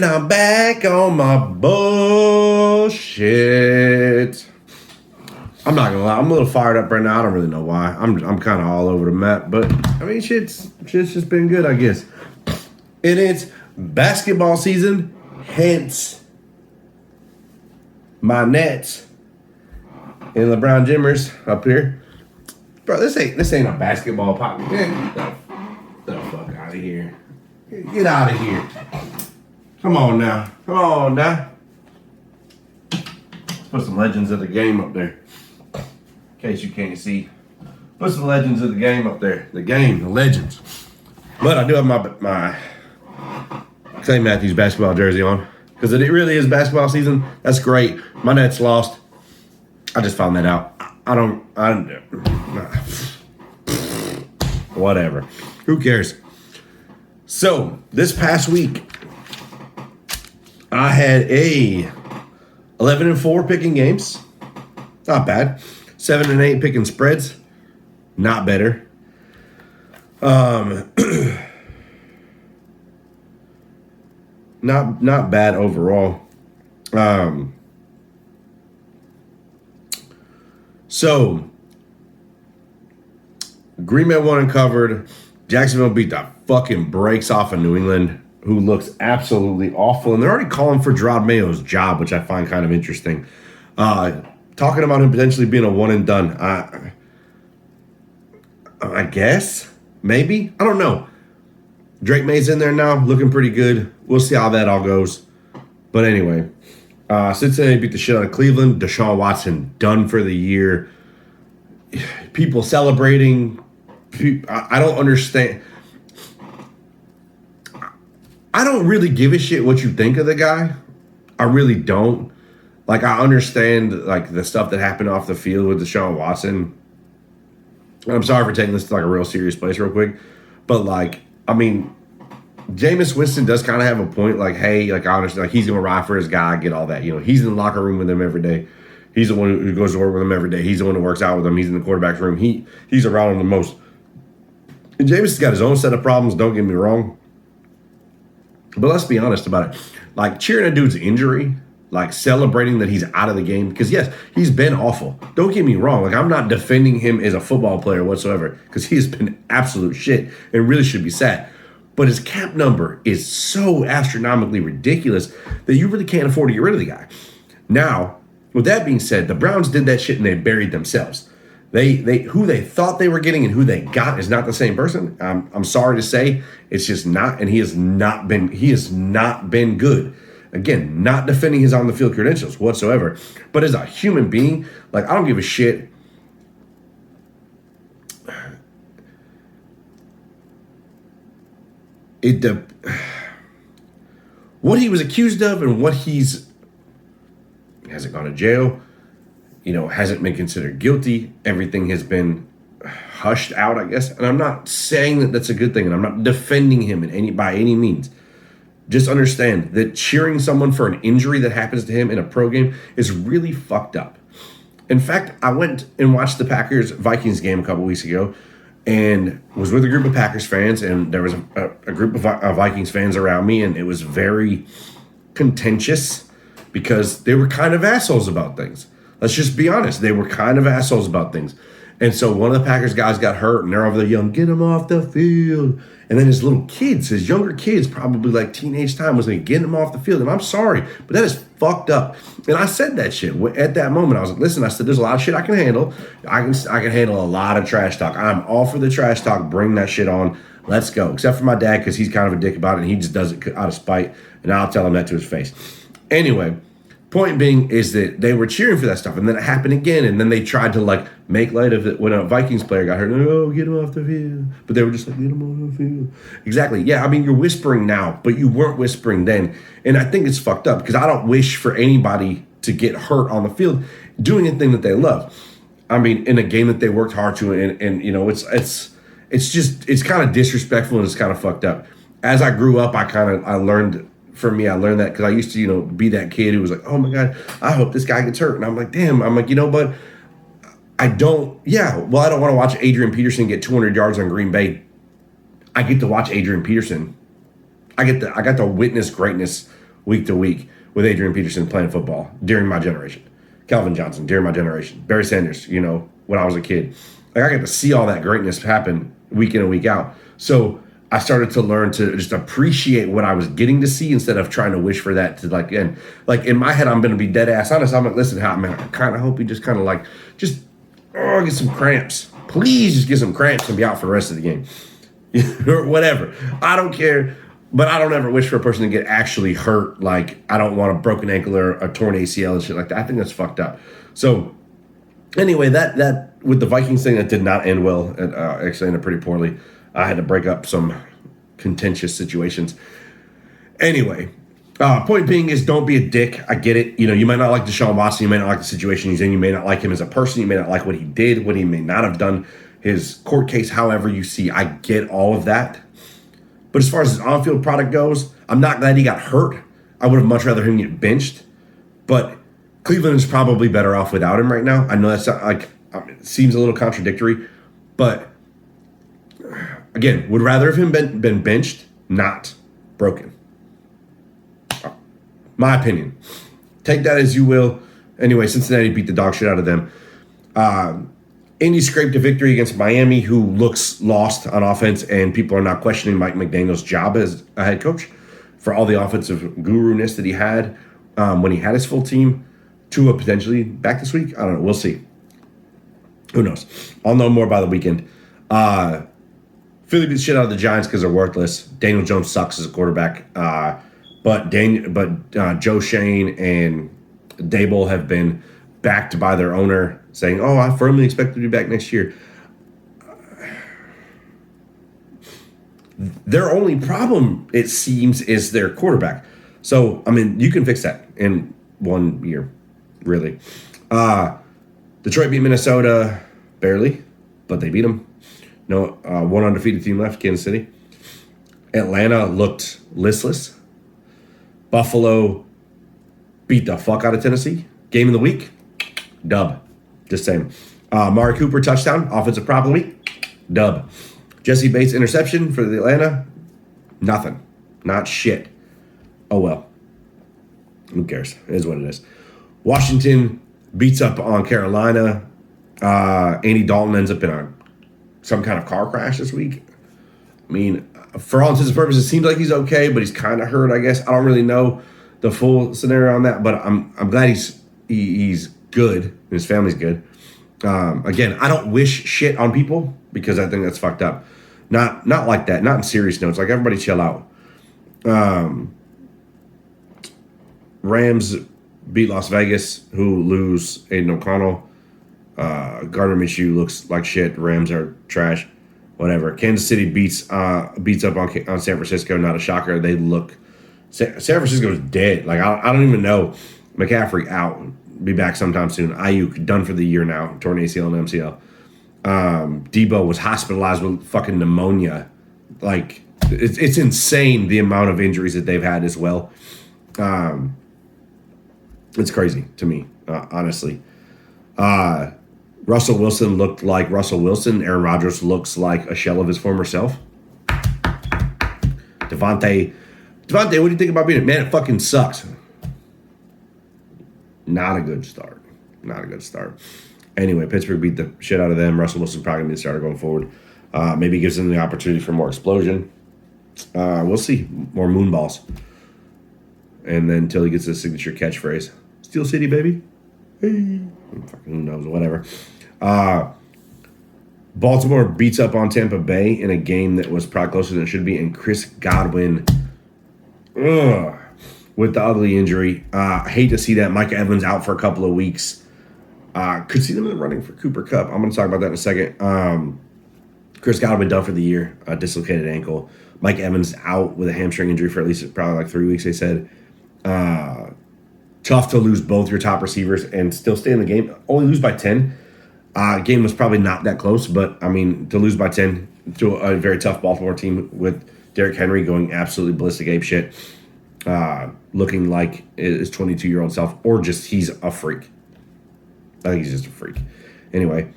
And I'm back on my bullshit. I'm not gonna lie, I'm a little fired up right now. I don't really know why. I'm kind of all over the map, but I mean, shit's just been good, I guess. And it's basketball season, hence my Nets and LeBron Jimmers up here. Bro, this ain't a basketball pop. Man, get the fuck out of here. Get out of here. Come on now. Put some legends of the game up there. In case you can't see. Put some legends of the game up there. The legends. But I do have my Clay Matthews basketball jersey on. Because it really is basketball season. That's great. My Nets lost. I just found that out. Whatever. Who cares? So, this past week, I had a 11-4 picking games. Not bad. 7-8 picking spreads. Not better. Not bad overall. So Green Bay won and covered. Jacksonville beat the fucking brakes off of New England, who looks absolutely awful. And they're already calling for Gerard Mayo's job, which I find kind of interesting. Talking about him potentially being a one and done. I guess. Maybe. I don't know. Drake May's in there now, looking pretty good. We'll see how that all goes. But anyway, Cincinnati beat the shit out of Cleveland. Deshaun Watson done for the year. People celebrating. I don't understand. I don't really give a shit what you think of the guy. I really don't. Like, I understand, like, the stuff that happened off the field with Deshaun Watson. I'm sorry for taking this to, like, a real serious place real quick. But, like, I mean, Jameis Winston does kind of have a point. Like, hey, like, I understand, like, he's going to ride for his guy, get all that. You know, he's in the locker room with him every day. He's the one who goes to work with him every day. He's the one who works out with him. He's in the quarterback's room. He's around him the most. And Jameis has got his own set of problems, don't get me wrong. But let's be honest about it. Like, cheering a dude's injury, like, celebrating that he's out of the game. Because, yes, he's been awful. Don't get me wrong. Like, I'm not defending him as a football player whatsoever. Because he has been absolute shit and really should be sad. But his cap number is so astronomically ridiculous that you really can't afford to get rid of the guy. Now, with that being said, the Browns did that shit and they buried themselves. They who they thought they were getting and who they got is not the same person. I'm sorry to say, it's just not, and he has not been good. Again, not defending his on the field credentials whatsoever, but as a human being, like, I don't give a shit. What he was accused of and what hasn't gone to jail. You know, hasn't been considered guilty. Everything has been hushed out, I guess. And I'm not saying that that's a good thing, and I'm not defending him by any means. Just understand that cheering someone for an injury that happens to him in a pro game is really fucked up. In fact, I went and watched the Packers-Vikings game a couple weeks ago and was with a group of Packers fans, and there was a group of Vikings fans around me, and it was very contentious because they were kind of assholes about things. Let's just be honest. They were kind of assholes about things. And so one of the Packers guys got hurt, and they're over there yelling, "Get him off the field." And then his little kids, his younger kids, probably like teenage time, was like, "Get him off the field." And I'm sorry, but that is fucked up. And I said that shit. At that moment, I was like, listen, I said, there's a lot of shit I can handle. I can handle a lot of trash talk. I'm all for the trash talk. Bring that shit on. Let's go. Except for my dad, because he's kind of a dick about it, and he just does it out of spite. And I'll tell him that to his face. Anyway. Point being is that they were cheering for that stuff, and then it happened again, and then they tried to, like, make light of it when a Vikings player got hurt. Oh, get him off the field. But they were just like, get him off the field. Exactly. Yeah, I mean, you're whispering now, but you weren't whispering then. And I think it's fucked up because I don't wish for anybody to get hurt on the field doing a thing that they love. I mean, in a game that they worked hard to, and you know, it's kind of disrespectful and it's kind of fucked up. As I grew up, I learned. For me, I learned that because I used to, you know, be that kid who was like, oh my God, I hope this guy gets hurt. And I'm like, damn. I'm like, you know what? I don't want to watch Adrian Peterson get 200 yards on Green Bay. I get to watch Adrian Peterson. I got to witness greatness week to week with Adrian Peterson playing football during my generation. Calvin Johnson during my generation. Barry Sanders, when I was a kid. Like, I got to see all that greatness happen week in and week out. So I started to learn to just appreciate what I was getting to see instead of trying to wish for that to end. Like, in my head, I'm going to be dead ass honest. I'm like, listen, man, I kind of hope he just kind of get some cramps. Please just get some cramps and be out for the rest of the game. Or whatever. I don't care. But I don't ever wish for a person to get actually hurt. Like, I don't want a broken ankle or a torn ACL and shit like that. I think that's fucked up. So, anyway, that with the Vikings thing, that did not end well. It actually ended pretty poorly. I had to break up some contentious situations. Anyway, point being is, don't be a dick. I get it. You might not like Deshaun Watson. You may not like the situation he's in. You may not like him as a person. You may not like what he did, what he may not have done, his court case, however you see. I get all of that. But as far as his on-field product goes, I'm not glad he got hurt. I would have much rather him get benched. But Cleveland is probably better off without him right now. I know that's not, it seems a little contradictory. But, again, would rather have him been benched, not broken. My opinion. Take that as you will. Anyway, Cincinnati beat the dog shit out of them. Indy scraped a victory against Miami, who looks lost on offense, and people are not questioning Mike McDaniel's job as a head coach for all the offensive guru-ness that he had when he had his full team. Tua potentially back this week. I don't know. We'll see. Who knows? I'll know more by the weekend. Philly beat the shit out of the Giants because they're worthless. Daniel Jones sucks as a quarterback. But Joe Shane and Dable have been backed by their owner, saying, I firmly expect to be back next year. Their only problem, it seems, is their quarterback. So, you can fix that in 1 year, really. Detroit beat Minnesota barely, but they beat them. No, one undefeated team left, Kansas City. Atlanta looked listless. Buffalo beat the fuck out of Tennessee. Game of the week, dub. Just saying. Amari Cooper touchdown, offensive prop of the week, dub. Jesse Bates interception for the Atlanta, nothing. Not shit. Oh well. Who cares? It is what it is. Washington beats up on Carolina. Andy Dalton ends up in some kind of car crash this week. For all intents and purposes, it seems like he's okay, but he's kind of hurt, I guess. I don't really know the full scenario on that, but I'm glad he's good and his family's good. Again, I don't wish shit on people because I think that's fucked up. Not like that. Not in serious notes. Like, everybody chill out. Rams beat Las Vegas, who lose Aiden O'Connell. Gardner Minshew looks like shit. Rams are trash. Whatever. Kansas City beats up on San Francisco. Not a shocker. They look. San Francisco's dead. Like, I don't even know. McCaffrey out. Be back sometime soon. Ayuk done for the year now. Torn ACL and MCL. Debo was hospitalized with fucking pneumonia. Like, it's insane the amount of injuries that they've had as well. It's crazy to me, honestly. Russell Wilson looked like Russell Wilson. Aaron Rodgers looks like a shell of his former self. Devontae, what do you think about being it? Man, it fucking sucks. Not a good start. Anyway, Pittsburgh beat the shit out of them. Russell Wilson's probably going to be the starter going forward. Maybe gives them the opportunity for more explosion. We'll see. More moon balls. And then until he gets his signature catchphrase. Steel City, baby. Hey. Fucking who knows, whatever. Baltimore beats up on Tampa Bay in a game that was probably closer than it should be. And Chris Godwin, with the ugly injury. I hate to see that. Mike Evans out for a couple of weeks. Could see them in the running for Cooper Kupp. I'm going to talk about that in a second. Chris Godwin done for the year. Dislocated ankle. Mike Evans out with a hamstring injury for at least probably like 3 weeks, they said. Tough to lose both your top receivers and still stay in the game. Only lose by 10. Game was probably not that close, but, to lose by 10 to a very tough Baltimore team with Derrick Henry going absolutely ballistic ape shit, looking like his 22-year-old self, or just he's a freak. I think he's just a freak. Anyway,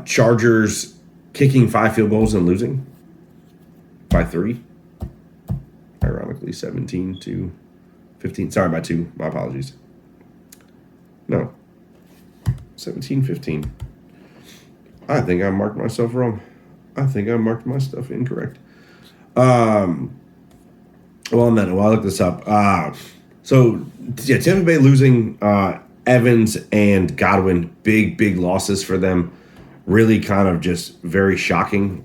Chargers kicking 5 field goals and losing by 3. Ironically, 17-14. 15. Sorry, by 2. My apologies. No. 17, 15. I think I marked myself wrong. I think I marked my stuff incorrect. Well, then, while I look this up. Tampa Bay losing Evans and Godwin. Big losses for them. Really kind of just very shocking.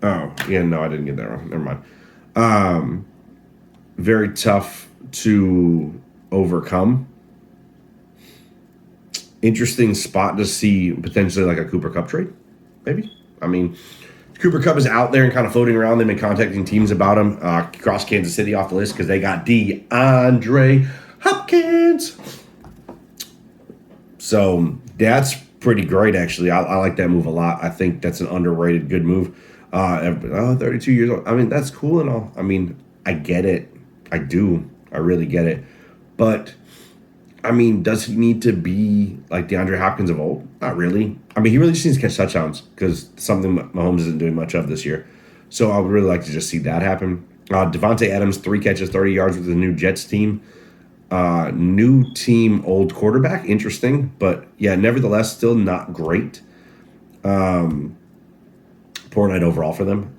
Oh, yeah, no, I didn't get that wrong. Never mind. Very tough to overcome. Interesting spot to see potentially like a Cooper Kupp trade, maybe. I mean, Cooper Kupp is out there and kind of floating around. They've been contacting teams about him. Cross Kansas City off the list because they got DeAndre Hopkins. So that's pretty great, actually. I like that move a lot. I think that's an underrated good move. 32 years old. I mean, that's cool and all. I mean, I get it. I do. I really get it. But I mean, does he need to be like DeAndre Hopkins of old? Not really. I mean, he really just needs to catch touchdowns because something Mahomes isn't doing much of this year. So I would really like to just see that happen. Devontae Adams, 3 catches, 30 yards with the new Jets team. New team, old quarterback. Interesting. But, yeah, nevertheless, still not great. Poor night overall for them.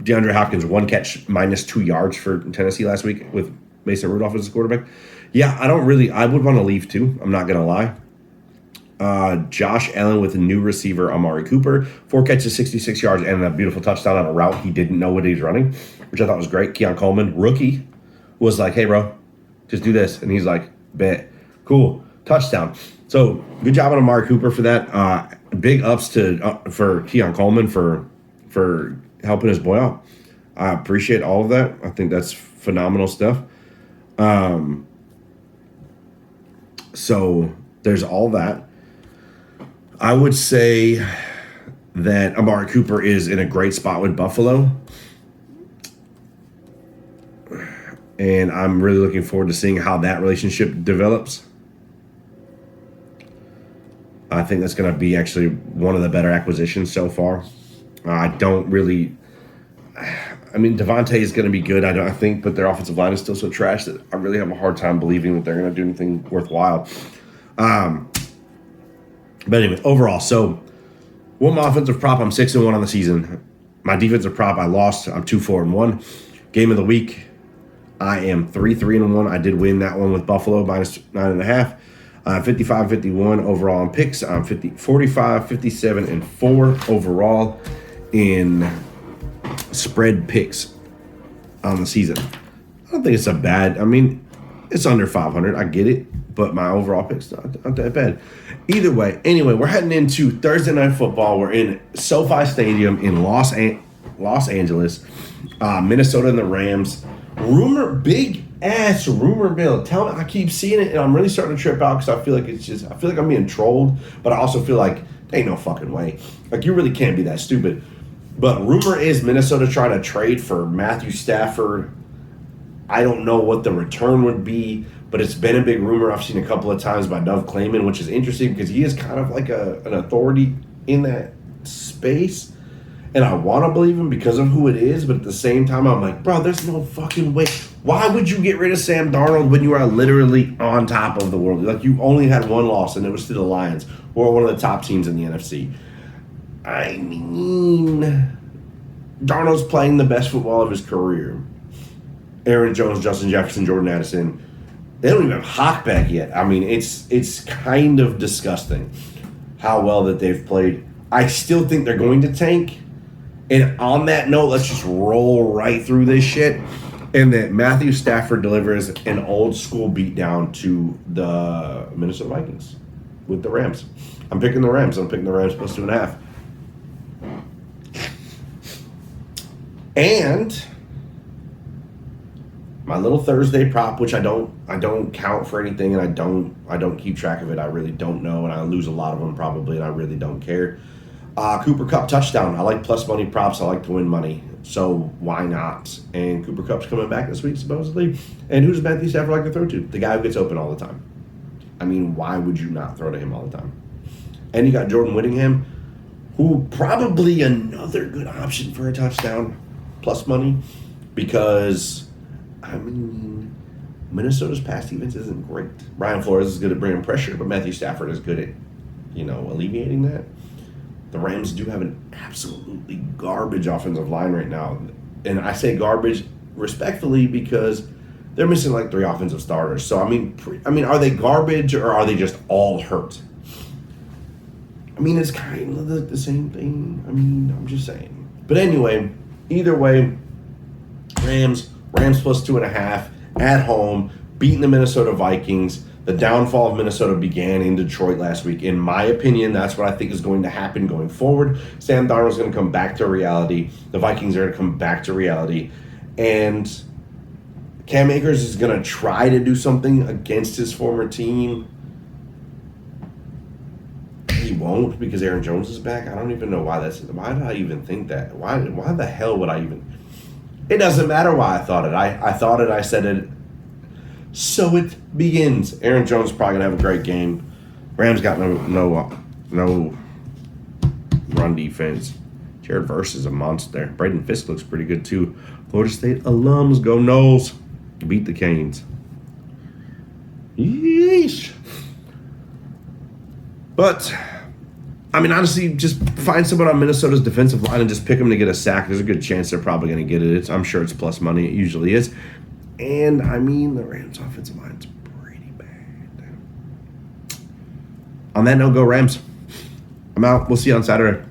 DeAndre Hopkins, 1 catch, -2 yards for Tennessee last week with Mason Rudolph as a quarterback. Yeah, I would want to leave too. I'm not going to lie. Josh Allen with a new receiver, Amari Cooper. 4 catches, 66 yards, and a beautiful touchdown on a route he didn't know what he was running, which I thought was great. Keon Coleman, rookie, was like, hey, bro, just do this. And he's like, bet. Cool. Touchdown. So good job on Amari Cooper for that. Big ups for Keon Coleman for helping his boy out. I appreciate all of that. I think that's phenomenal stuff. So there's all that. I would say that Amari Cooper is in a great spot with Buffalo. And I'm really looking forward to seeing how that relationship develops. I think that's going to be actually one of the better acquisitions so far. I mean, Devontae is going to be good, I think, but their offensive line is still so trash that I really have a hard time believing that they're going to do anything worthwhile. But anyway, overall, so my offensive prop, I'm 6-1 on the season. My defensive prop, I lost. I'm 2-4-1. Game of the week, I am 3-3-1. I did win that one with Buffalo -9.5. 55-51 overall in picks. I'm 45, 57, and 4 overall in spread picks on the season. I don't think it's I mean, it's under 500. I get it, but my overall picks not that bad. Either way, anyway, we're heading into Thursday Night Football. We're in SoFi Stadium in Los Angeles, Minnesota and the Rams. Big ass rumor mill. Tell me, I keep seeing it, and I'm really starting to trip out because I feel like I'm being trolled, but I also feel like ain't no fucking way. Like, you really can't be that stupid. But rumor is Minnesota trying to trade for Matthew Stafford. I don't know what the return would be, but it's been a big rumor. I've seen a couple of times by Dov Kleiman, which is interesting because he is kind of like an authority in that space. And I want to believe him because of who it is, but at the same time, I'm like, bro, there's no fucking way. Why would you get rid of Sam Darnold when you are literally on top of the world? Like, you only had one loss, and it was to the Lions, who are one of the top teams in the NFC. I mean, Darnold's playing the best football of his career. Aaron Jones, Justin Jefferson, Jordan Addison. They don't even have Hawk back yet. I mean, it's kind of disgusting how well that they've played. I still think they're going to tank. And on that note, let's just roll right through this shit. And that Matthew Stafford delivers an old school beatdown to the Minnesota Vikings with the Rams. I'm picking the Rams. I'm picking the Rams plus 2.5. And my little Thursday prop, which I don't count for anything, and I don't keep track of it. I really don't know, and I lose a lot of them probably, and I really don't care. Cooper Kupp touchdown. I like plus money props. I like to win money, so why not? And Cooper Kupp's coming back this week supposedly. And who does Matthew Stafford like to throw to? The guy who gets open all the time. I mean, why would you not throw to him all the time? And you got Jordan Whittingham, who probably another good option for a touchdown plus money. because, I mean, Minnesota's pass defense isn't great. Brian Flores is good at bringing pressure, but Matthew Stafford is good at, alleviating that. The Rams do have an absolutely garbage offensive line right now. And I say garbage respectfully because they're missing like 3 offensive starters. So, I mean, are they garbage or are they just all hurt? I mean, it's kind of the same thing. I mean, I'm just saying. But anyway, either way, Rams plus 2.5 at home, beating the Minnesota Vikings. The downfall of Minnesota began in Detroit last week. In my opinion, that's what I think is going to happen going forward. Sam Darnold's going to come back to reality. The Vikings are going to come back to reality. And Cam Akers is going to try to do something against his former team. He won't because Aaron Jones is back. I don't even know why why did I even think that? Why the hell would I even? It doesn't matter why I thought it. I thought it. I said it. So it begins. Aaron Jones is probably gonna have a great game. Rams got no run defense. Jared Verse is a monster. Braden Fisk looks pretty good too. Florida State alums go Noles. Beat the Canes. Yeesh. But I mean, honestly, just find someone on Minnesota's defensive line and just pick them to get a sack. There's a good chance they're probably going to get it. I'm sure it's plus money. It usually is. And, I mean, the Rams' offensive line's pretty bad. On that note, go Rams. I'm out. We'll see you on Saturday.